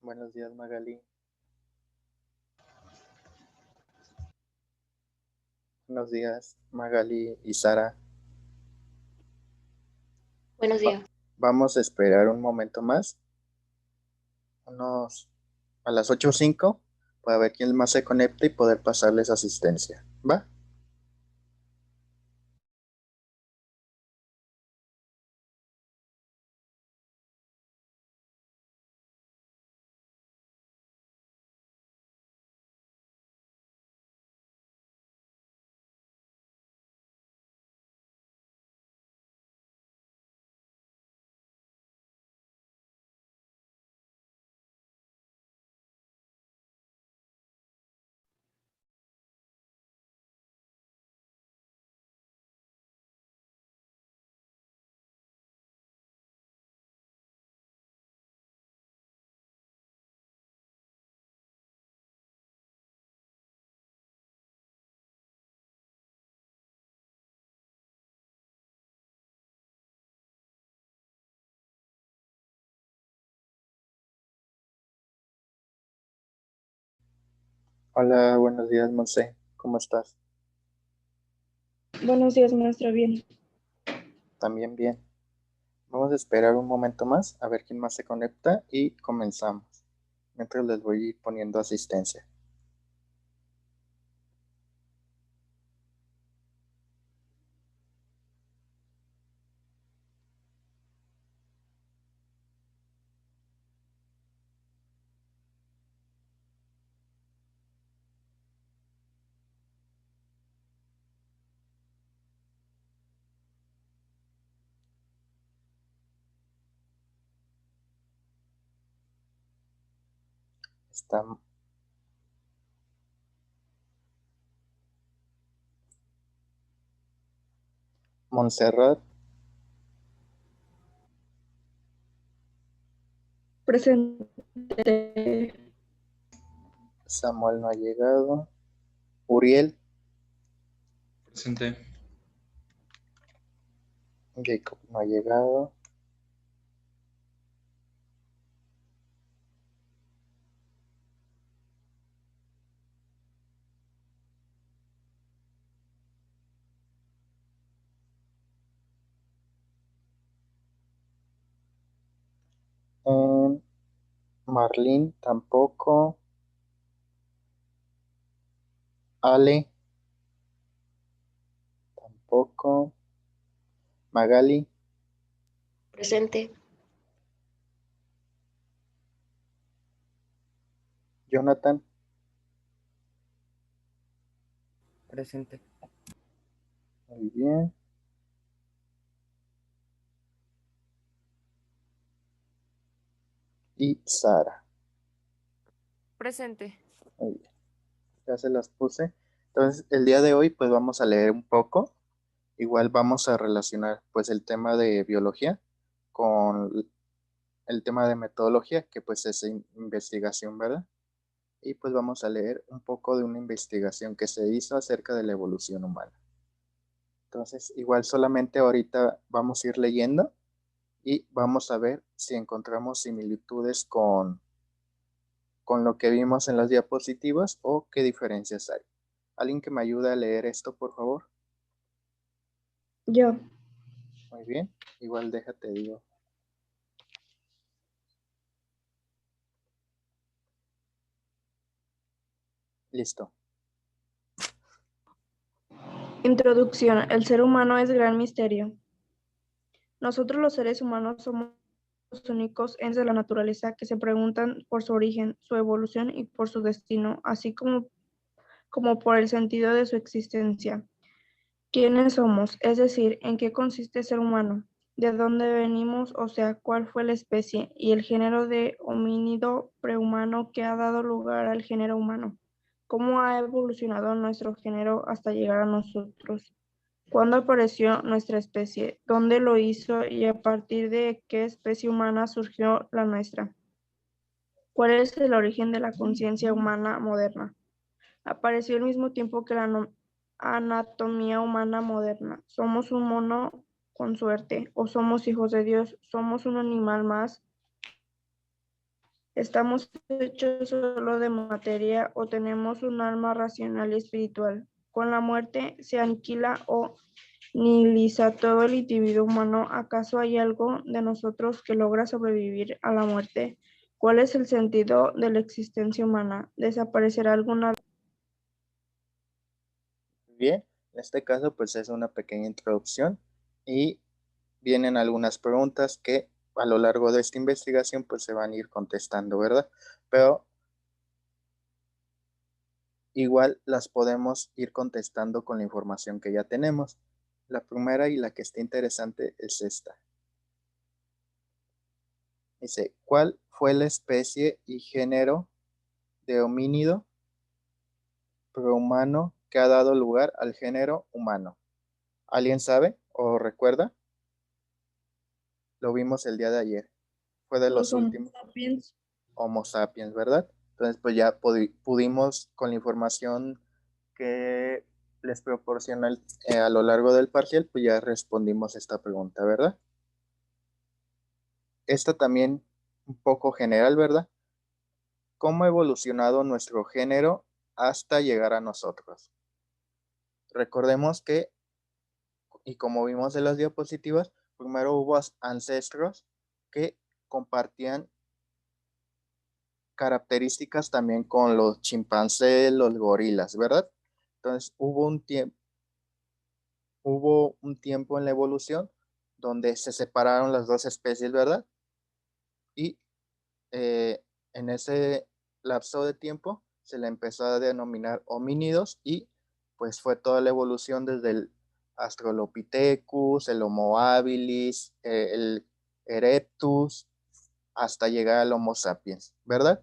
Buenos días, Magali. Buenos días, Magali y Sara. Buenos días. Vamos a esperar un momento más, unos a las 8:05, para ver quién más se conecta y poder pasarles asistencia. ¿Va? Hola, buenos días, Monse. ¿Cómo estás? Buenos días, maestra. Bien. También bien. Vamos a esperar un momento más a ver quién más se conecta y comenzamos. Mientras les voy a ir poniendo asistencia. Está Montserrat, Presente. Samuel no ha llegado, Uriel, Presente. Jacob no ha llegado, Marlene tampoco, Ale tampoco, Magali, Presente. Jonathan, Presente. muy bien. Y Sara, Presente. muy bien. Ya se las puse. Entonces, el día de hoy, pues vamos a leer un poco. Igual vamos a relacionar, pues, el tema de biología con el tema de metodología, que pues es investigación, ¿verdad? Y pues vamos a leer un poco de una investigación que se hizo acerca de la evolución humana. Entonces, igual solamente ahorita vamos a ir leyendo y vamos a ver si encontramos similitudes con lo que vimos en las diapositivas o qué diferencias hay. ¿Alguien que me ayude a leer esto, por favor? Yo. Muy bien. Igual déjate, digo. Listo. Introducción. El ser humano es gran misterio. Nosotros los seres humanos somos los únicos entes de la naturaleza que se preguntan por su origen, su evolución y por su destino, así como por el sentido de su existencia. ¿Quiénes somos? Es decir, ¿en qué consiste ser humano? ¿De dónde venimos? O sea, ¿cuál fue la especie y el género de homínido prehumano que ha dado lugar al género humano? ¿Cómo ha evolucionado nuestro género hasta llegar a nosotros? ¿Cuándo apareció nuestra especie? ¿Dónde lo hizo y a partir de qué especie humana surgió la nuestra? ¿Cuál es el origen de la conciencia humana moderna? Apareció al mismo tiempo que la anatomía humana moderna. ¿Somos un mono con suerte o somos hijos de Dios? ¿Somos un animal más ¿Estamos hechos solo de materia o tenemos un alma racional y espiritual? Con la muerte se aniquila o nihiliza todo el individuo humano. ¿Acaso hay algo de nosotros que logra sobrevivir a la muerte? ¿Cuál es el sentido de la existencia humana? ¿Desaparecerá alguna vez? Bien, en este caso pues es una pequeña introducción y vienen algunas preguntas que a lo largo de esta investigación pues se van a ir contestando, ¿verdad? Pero igual las podemos ir contestando con la información que ya tenemos. La primera y la que está interesante es esta. Dice, ¿cuál fue la especie y género de homínido prehumano que ha dado lugar al género humano? ¿Alguien sabe o recuerda? Lo vimos el día de ayer. Fue de Los los Homo últimos sapiens. Homo sapiens, ¿verdad? Entonces, pues ya pudimos con la información que les proporciona a lo largo del parcial, pues ya respondimos esta pregunta, ¿verdad? Esta también un poco general, ¿verdad? ¿Cómo ha evolucionado nuestro género hasta llegar a nosotros? Recordemos que, y como vimos en las diapositivas, primero hubo ancestros que compartían características también con los chimpancés, los gorilas, ¿verdad? Entonces hubo un tiempo en la evolución donde se separaron las dos especies, ¿verdad? Y en ese lapso de tiempo se le empezó a denominar homínidos y pues fue toda la evolución desde el Australopithecus, el Homo habilis, el Erectus, hasta llegar al Homo sapiens, ¿verdad?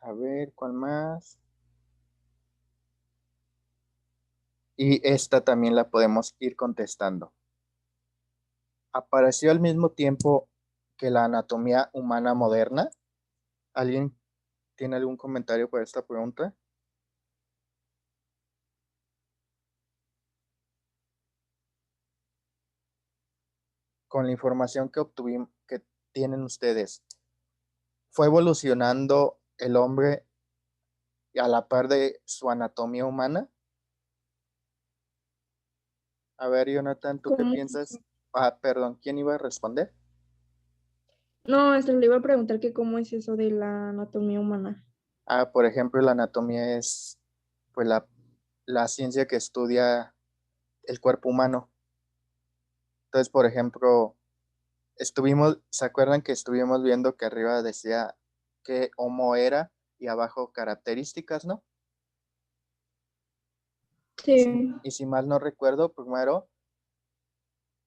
A ver, ¿cuál más? Y esta también la podemos ir contestando. ¿Apareció al mismo tiempo que la anatomía humana moderna? ¿Alguien tiene algún comentario para esta pregunta? Con la información que obtuvimos, que tienen ustedes, ¿fue evolucionando el hombre a la par de su anatomía humana? A ver, Jonathan, ¿tú qué ¿Cómo? piensas? Ah, perdón, ¿quién iba a responder? No, le iba a preguntar que cómo es eso de la anatomía humana. Ah, por ejemplo, la anatomía es pues la ciencia que estudia el cuerpo humano. Entonces, por ejemplo, ¿se acuerdan que estuvimos viendo que arriba decía qué Homo era y abajo características, ¿no? Y si, Sí, y si mal no recuerdo, primero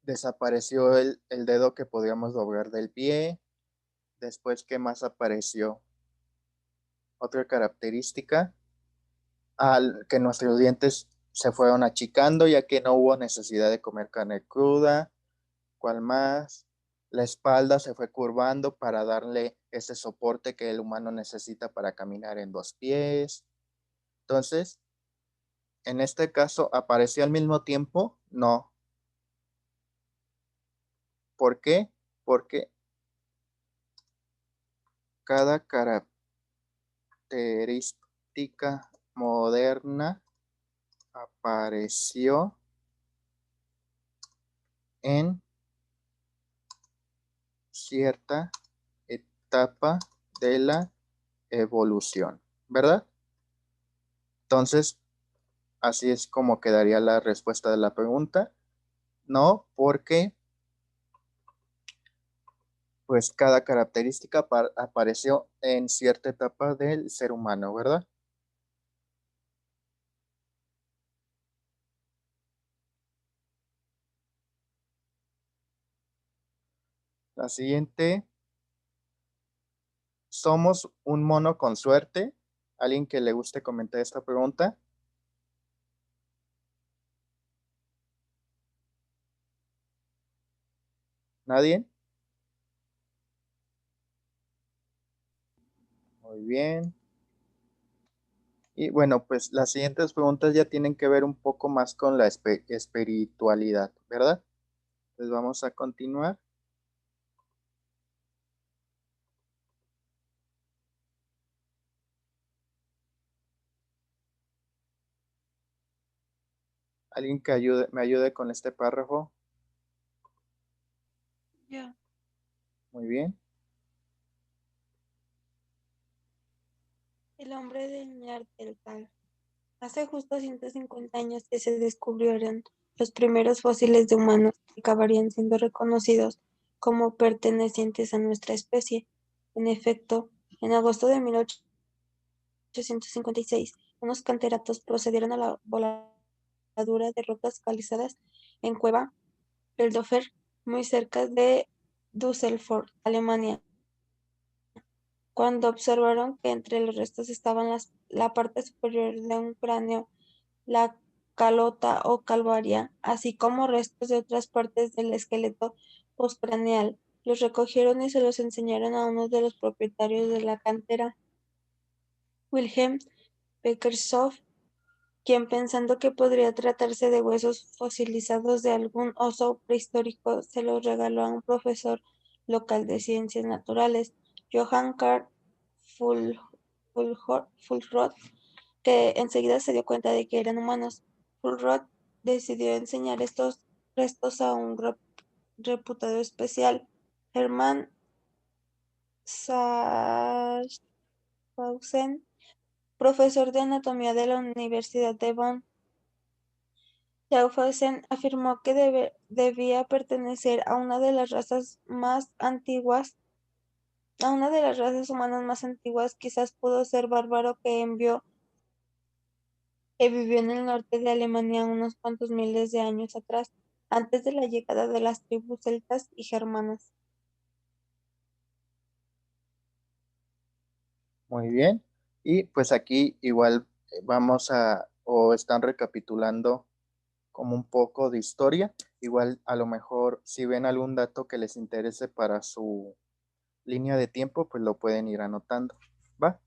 desapareció el dedo que podíamos doblar del pie. Después, ¿qué más apareció? Otra característica, que nuestros dientes se fueron achicando ya que no hubo necesidad de comer carne cruda. ¿Cuál más? La espalda se fue curvando para darle ese soporte que el humano necesita para caminar en dos pies. Entonces, en este caso, ¿apareció al mismo tiempo? No. ¿Por qué? Porque cada característica moderna apareció en cierta etapa de la evolución, ¿verdad? Entonces, así es como quedaría la respuesta de la pregunta. No, porque pues cada característica apareció en cierta etapa del ser humano, ¿verdad? La siguiente, ¿somos un mono con suerte? ¿Alguien que le guste comentar esta pregunta? ¿Nadie? Muy bien. Y bueno, pues las siguientes preguntas ya tienen que ver un poco más con la espiritualidad, ¿verdad? Entonces vamos a continuar. ¿Alguien que me ayude con este párrafo? Ya. Muy bien. El hombre del Neandertal. Hace justo 150 años que se descubrieron los primeros fósiles de humanos que acabarían siendo reconocidos como pertenecientes a nuestra especie. En efecto, en agosto de 1856, unos canteratos procedieron a la voladura de rocas calizadas en Cueva Feldhofer, muy cerca de Düsseldorf, Alemania. Cuando observaron que entre los restos estaban la parte superior de un cráneo, la calota o calvaria, así como restos de otras partes del esqueleto postcraneal, los recogieron y se los enseñaron a uno de los propietarios de la cantera, Wilhelm Beckershoff, quien, pensando que podría tratarse de huesos fosilizados de algún oso prehistórico, se los regaló a un profesor local de ciencias naturales, Johann Carl Fulroth, que enseguida se dio cuenta de que eran humanos. Fulroth decidió enseñar estos restos a un reputado especial, Hermann Sachsenhausen, profesor de anatomía de la Universidad de Bonn. Schaffhausen afirmó que debía pertenecer a una de las razas más antiguas, a una de las razas humanas más antiguas. Quizás pudo ser bárbaro, que vivió en el norte de Alemania unos cuantos miles de años atrás, antes de la llegada de las tribus celtas y germanas. Muy bien. Y pues aquí igual o están recapitulando como un poco de historia. Igual a lo mejor si ven algún dato que les interese para su línea de tiempo, pues lo pueden ir anotando. ¿Va?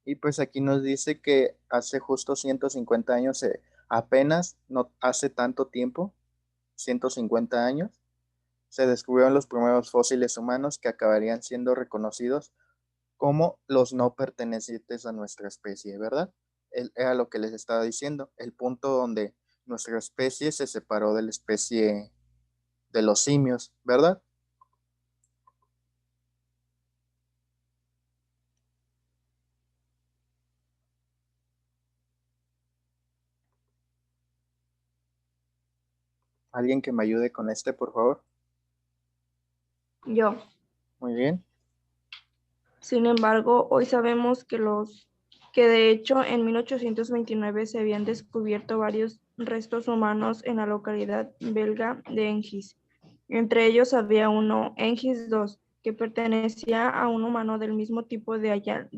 Y pues aquí nos dice que hace justo 150 años, apenas no hace tanto tiempo, 150 años, se descubrieron los primeros fósiles humanos que acabarían siendo reconocidos como los no pertenecientes a nuestra especie, ¿verdad? Era lo que les estaba diciendo, el punto donde nuestra especie se separó de la especie de los simios, ¿verdad? ¿Alguien que me ayude con este, por favor? Yo. Muy bien. Sin embargo, hoy sabemos que de hecho en 1829 se habían descubierto varios restos humanos en la localidad belga de Hengis. Entre ellos había uno, Hengis II, que pertenecía a un humano del mismo tipo de allá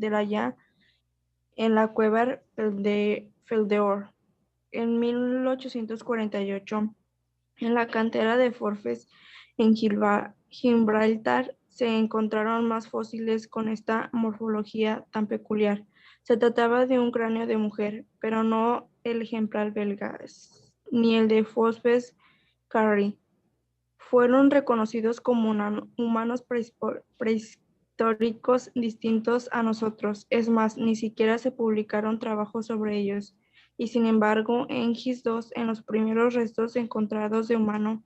en la cueva de Feldeur. En 1848, en la cantera de Forfes, en Gibraltar, se encontraron más fósiles con esta morfología tan peculiar. Se trataba de un cráneo de mujer, pero no el ejemplar belga, ni el de Forbes Carry. Fueron reconocidos como humanos prehistóricos distintos a nosotros. Es más, ni siquiera se publicaron trabajos sobre ellos. Y sin embargo, en GIS 2, en los primeros restos encontrados de humano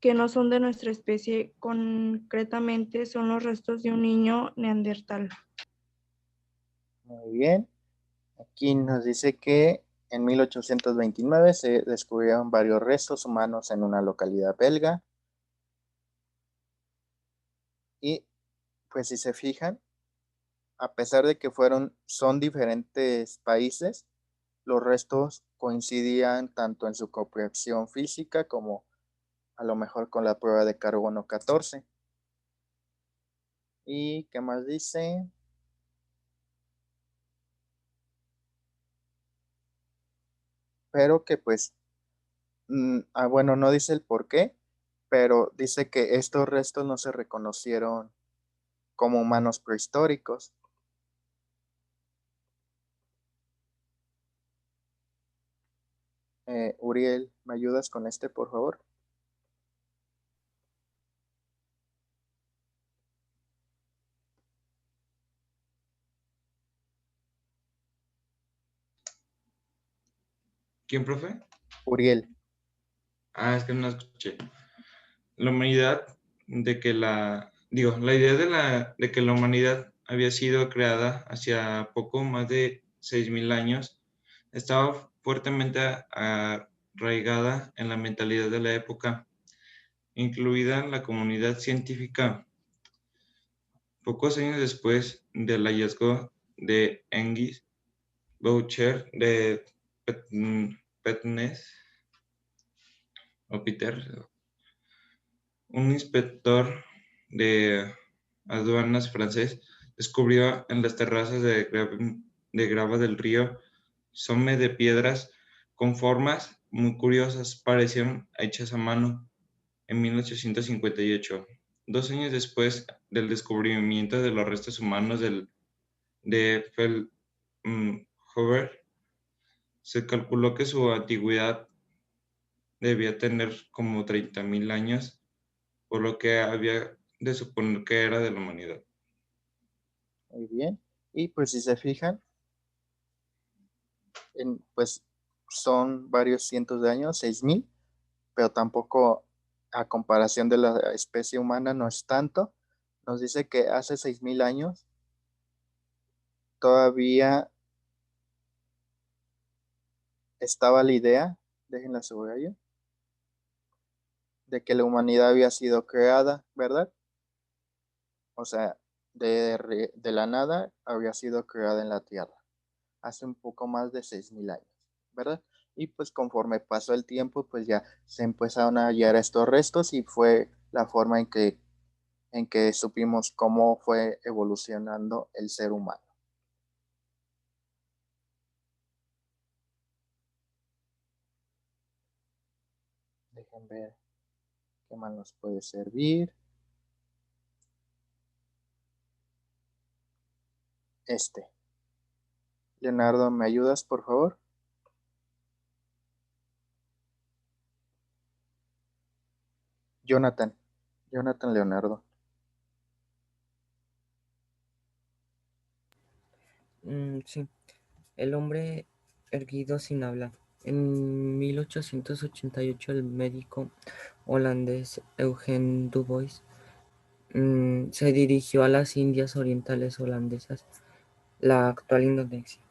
que no son de nuestra especie, concretamente son los restos de un niño neandertal. Muy bien. Aquí nos dice que en 1829 se descubrieron varios restos humanos en una localidad belga. Y pues si se fijan, a pesar de que son diferentes países, los restos coincidían tanto en su complexión física como a lo mejor con la prueba de carbono 14. ¿Y qué más dice? Pero que pues, bueno, no dice el por qué, pero dice que estos restos no se reconocieron como humanos prehistóricos. Uriel, ¿me ayudas con este, por favor? ¿Quién, profe? Uriel. Ah, es que no la escuché. La humanidad la idea de que la humanidad había sido creada hacía poco más de 6.000 años estaba fuertemente arraigada en la mentalidad de la época, incluida la comunidad científica. Pocos años después del hallazgo de Hengist Boucher de Petnes o Peter, un inspector de aduanas francés, descubrió en las terrazas de grava del río Somme de piedras con formas muy curiosas, parecían hechas a mano en 1858. 2 años después del descubrimiento de los restos humanos de Feldhofer, se calculó que su antigüedad debía tener como 30.000 años, por lo que había de suponer que era de la humanidad. Muy bien. Y pues si se fijan, pues son varios cientos de años, 6.000, pero tampoco a comparación de la especie humana no es tanto. Nos dice que hace 6.000 años todavía estaba la idea, déjenla subrayo, de que la humanidad había sido creada, ¿verdad? O sea, de la nada había sido creada en la Tierra hace un poco más de 6.000 años, ¿verdad? Y pues conforme pasó el tiempo, pues ya se empezaron a hallar estos restos y fue la forma en que supimos cómo fue evolucionando el ser humano. Dejen ver qué más nos puede servir. Leonardo, ¿me ayudas, por favor? Jonathan. Jonathan Leonardo. Sí, el hombre erguido sin habla. En 1888 el médico holandés Eugen Dubois se dirigió a las Indias Orientales holandesas, la actual Indonesia,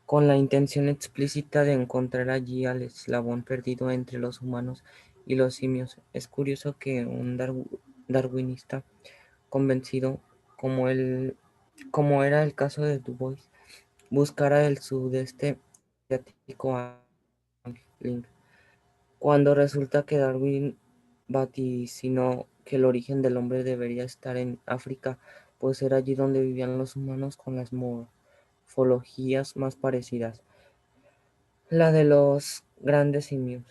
con la intención explícita de encontrar allí al eslabón perdido entre los humanos y los simios. Es curioso que un darwinista convencido, como era el caso de Dubois, buscara el sudeste asiático a Link, cuando resulta que Darwin vaticinó que el origen del hombre debería estar en África, pues era allí donde vivían los humanos con las morfologías más parecidas, la de los grandes simios.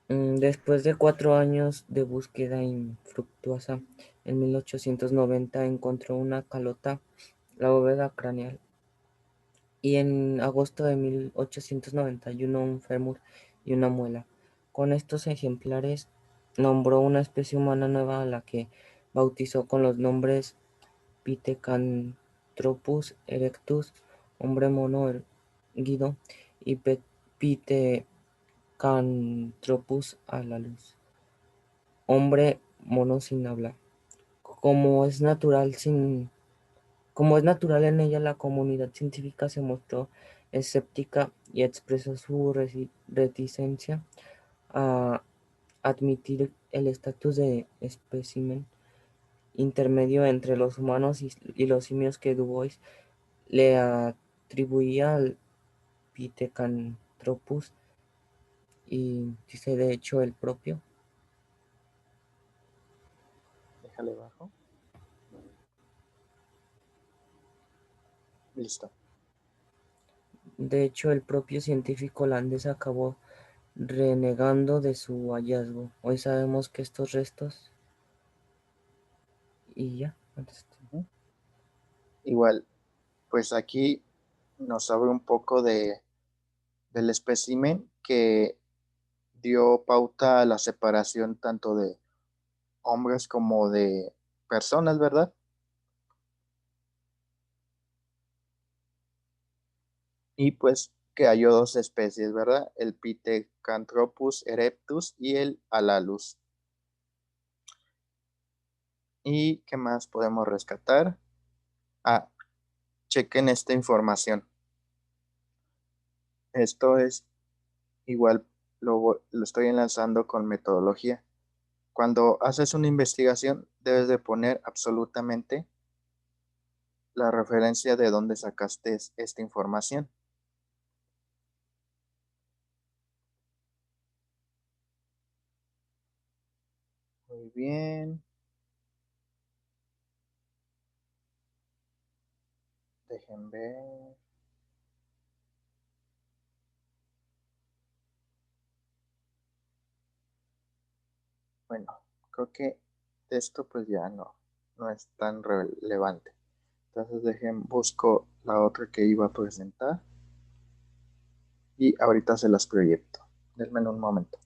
Después de 4 años de búsqueda infructuosa, en 1890 encontró una calota, la bóveda craneal, y en agosto de 1891 un fémur y una muela. Con estos ejemplares nombró una especie humana nueva a la que bautizó con los nombres Pithecanthropus erectus, hombre mono erguido, y Pithecanthropus a la luz, hombre mono sin habla. Como es natural Como es natural en ella, la comunidad científica se mostró escéptica y expresó su reticencia a admitir el estatus de espécimen intermedio entre los humanos y los simios que Dubois le atribuía al Pithecanthropus, y dice de hecho el propio. Déjale bajo. Listo. De hecho, el propio científico holandés acabó renegando de su hallazgo. Hoy sabemos que estos restos y ya. Igual, pues aquí nos abre un poco del espécimen que dio pauta a la separación tanto de hombres como de personas, ¿verdad? Y pues que halló dos especies, ¿verdad? El Pithecanthropus erectus y el Alalus. ¿Y qué más podemos rescatar? Ah, chequen esta información. Esto es igual, lo estoy enlazando con metodología. Cuando haces una investigación, debes de poner absolutamente la referencia de dónde sacaste esta información. Muy bien. Dejen ver. Bueno, creo que esto pues ya no es tan relevante. Entonces busco la otra que iba a presentar y ahorita se las proyecto. Denme un momento.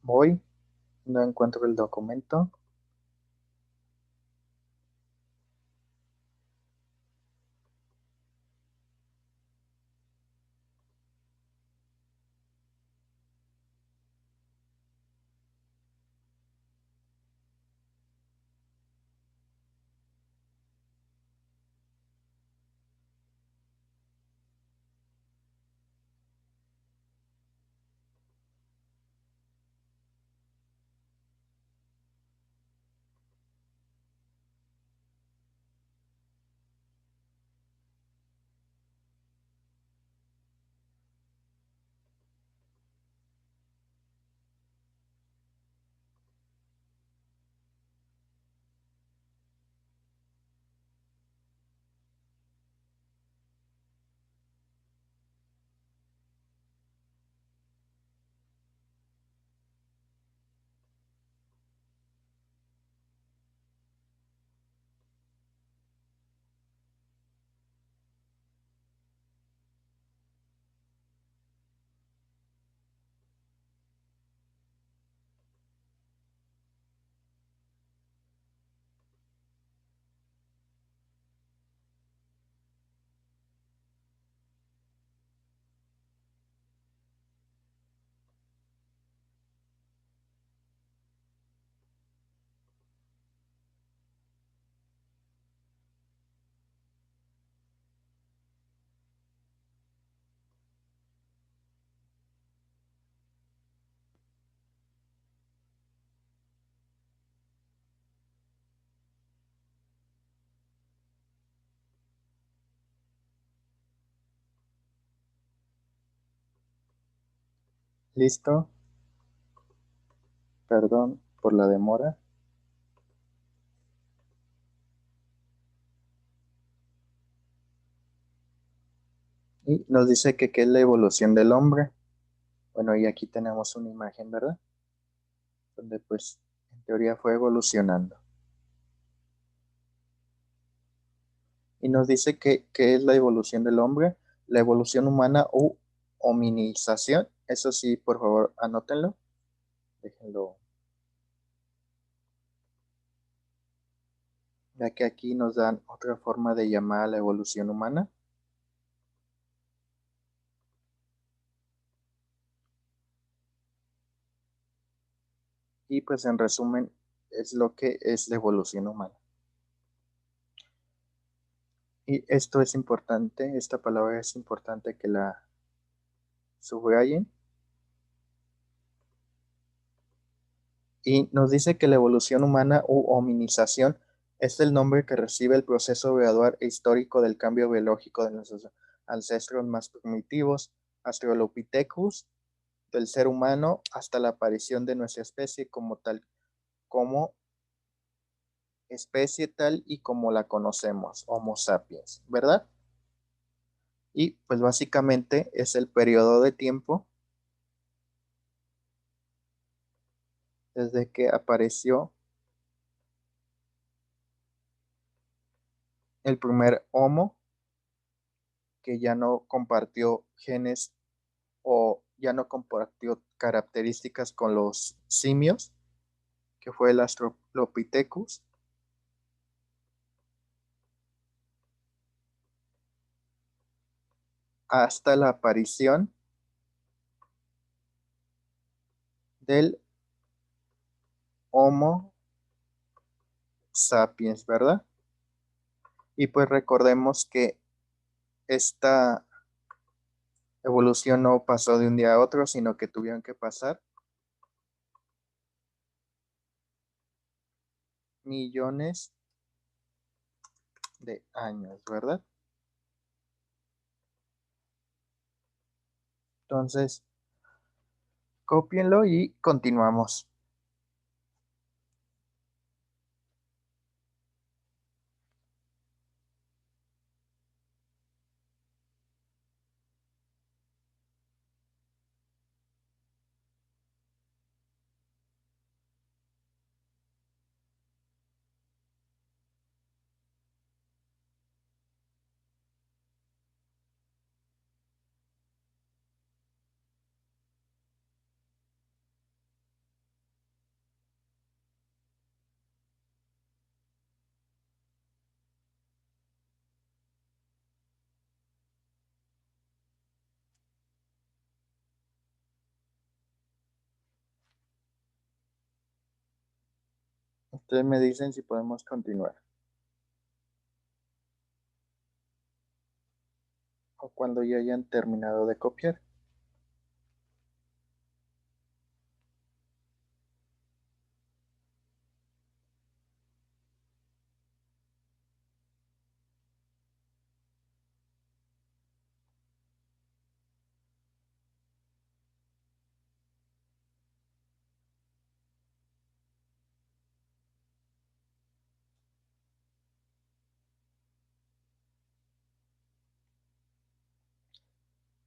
Voy, no encuentro el documento. Listo. Perdón por la demora. Y nos dice que qué es la evolución del hombre. Bueno, y aquí tenemos una imagen, ¿verdad? Donde pues en teoría fue evolucionando. Y nos dice que es la evolución del hombre, la evolución humana u hominización. Eso sí, por favor, anótenlo. Déjenlo. Ya que aquí nos dan otra forma de llamar a la evolución humana. Y pues en resumen es lo que es la evolución humana. Y esto es importante, esta palabra es importante que la subrayen. Y nos dice que la evolución humana u hominización es el nombre que recibe el proceso gradual e histórico del cambio biológico de nuestros ancestros más primitivos, Australopithecus, del ser humano hasta la aparición de nuestra especie como especie tal y como la conocemos, Homo sapiens, ¿verdad? Y pues básicamente es el periodo de tiempo desde que apareció el primer Homo que ya no compartió genes o ya no compartió características con los simios, que fue el Australopithecus, hasta la aparición del Homo sapiens, ¿verdad? Y pues recordemos que esta evolución no pasó de un día a otro, sino que tuvieron que pasar millones de años, ¿verdad? Entonces, cópienlo y continuamos. Ustedes me dicen si podemos continuar o cuando ya hayan terminado de copiar.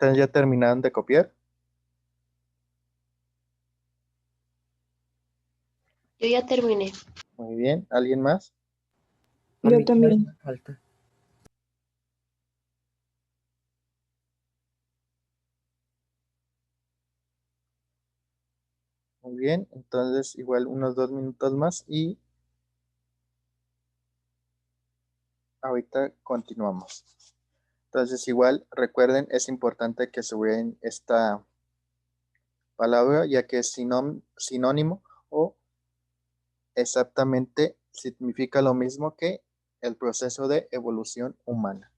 Ustedes ya terminaron de copiar. Yo ya terminé. Muy bien. ¿Alguien más? A Yo mí todavía también. me falta. Muy bien. Entonces, igual unos 2 minutos más y ahorita continuamos. Entonces, igual recuerden, es importante que subrayen esta palabra ya que es sinónimo o exactamente significa lo mismo que el proceso de evolución humana.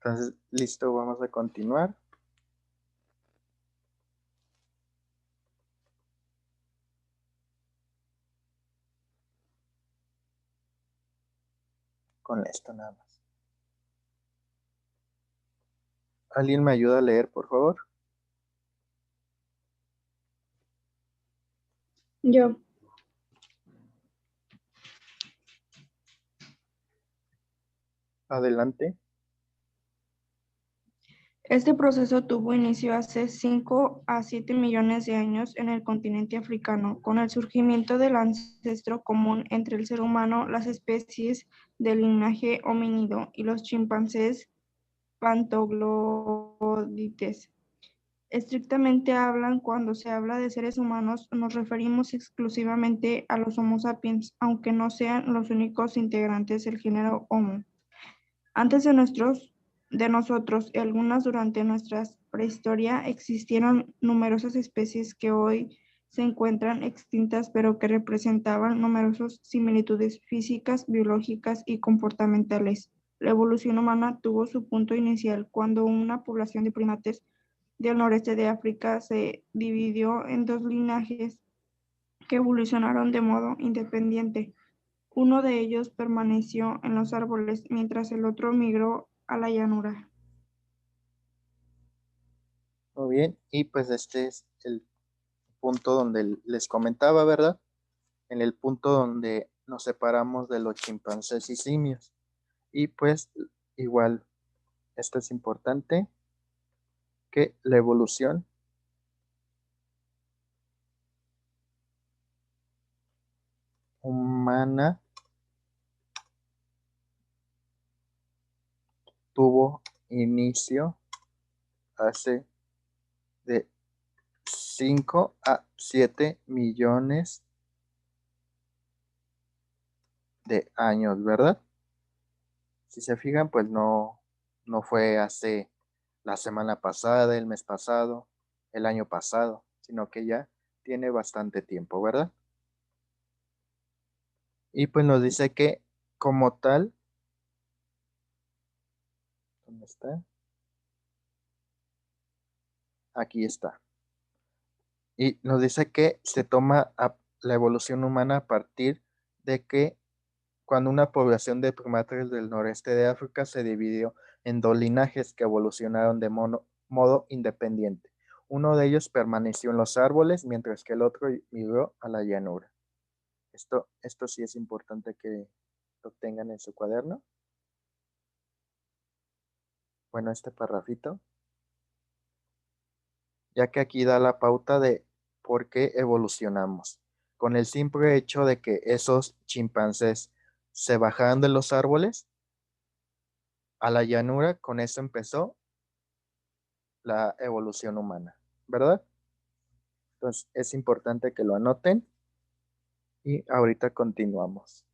Entonces, listo, vamos a continuar. Con esto nada más. ¿Alguien me ayuda a leer, por favor? Yo. Adelante. Este proceso tuvo inicio hace 5 a 7 millones de años en el continente africano, con el surgimiento del ancestro común entre el ser humano, las especies del linaje homínido y los chimpancés pantoglodites. Estrictamente hablan, cuando se habla de seres humanos, nos referimos exclusivamente a los Homo sapiens, aunque no sean los únicos integrantes del género Homo. Antes de nosotros y algunas durante nuestra prehistoria, existieron numerosas especies que hoy se encuentran extintas, pero que representaban numerosas similitudes físicas, biológicas y comportamentales. La evolución humana tuvo su punto inicial cuando una población de primates del noreste de África se dividió en dos linajes que evolucionaron de modo independiente. Uno de ellos permaneció en los árboles, mientras el otro migró a la llanura. Muy bien. Y pues este es el punto donde les comentaba, ¿verdad? En el punto donde nos separamos de los chimpancés y simios. Y pues igual, esto es importante, que la evolución humana tuvo inicio hace de 5 a 7 millones de años, ¿verdad? Si se fijan, pues no fue hace la semana pasada, el mes pasado, el año pasado, sino que ya tiene bastante tiempo, ¿verdad? Y pues nos dice que como tal, ¿dónde está? Aquí está. Y nos dice que se toma la evolución humana a partir de que cuando una población de primates del noreste de África se dividió en dos linajes que evolucionaron de modo independiente. Uno de ellos permaneció en los árboles, mientras que el otro migró a la llanura. Esto sí es importante que lo tengan en su cuaderno. Bueno, este parrafito, ya que aquí da la pauta de por qué evolucionamos. Con el simple hecho de que esos chimpancés se bajaran de los árboles a la llanura, con eso empezó la evolución humana, ¿verdad? Entonces es importante que lo anoten y ahorita continuamos.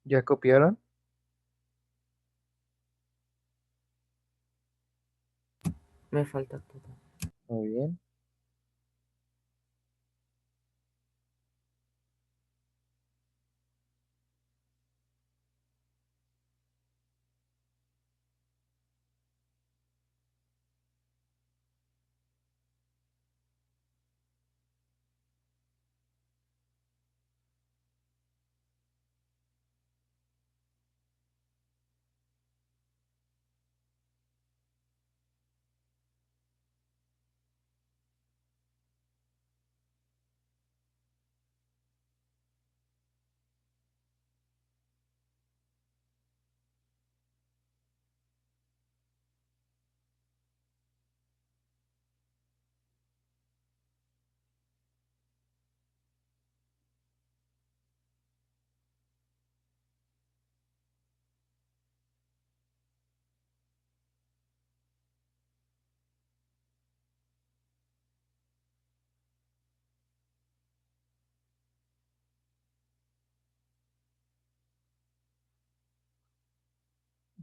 ¿Ya copiaron? Me falta todo. Muy bien.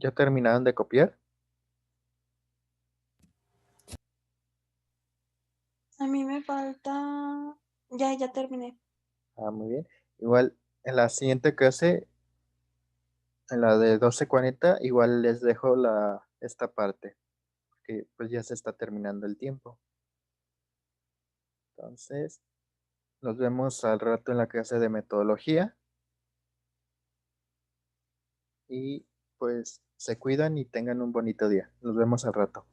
¿Ya terminaron de copiar? A mí me falta... Ya terminé. Ah, muy bien. Igual en la siguiente clase, en la de 12:40, igual les dejo esta parte, que pues ya se está terminando el tiempo. Entonces, nos vemos al rato en la clase de metodología y pues se cuidan y tengan un bonito día. Nos vemos al rato.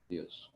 Dios.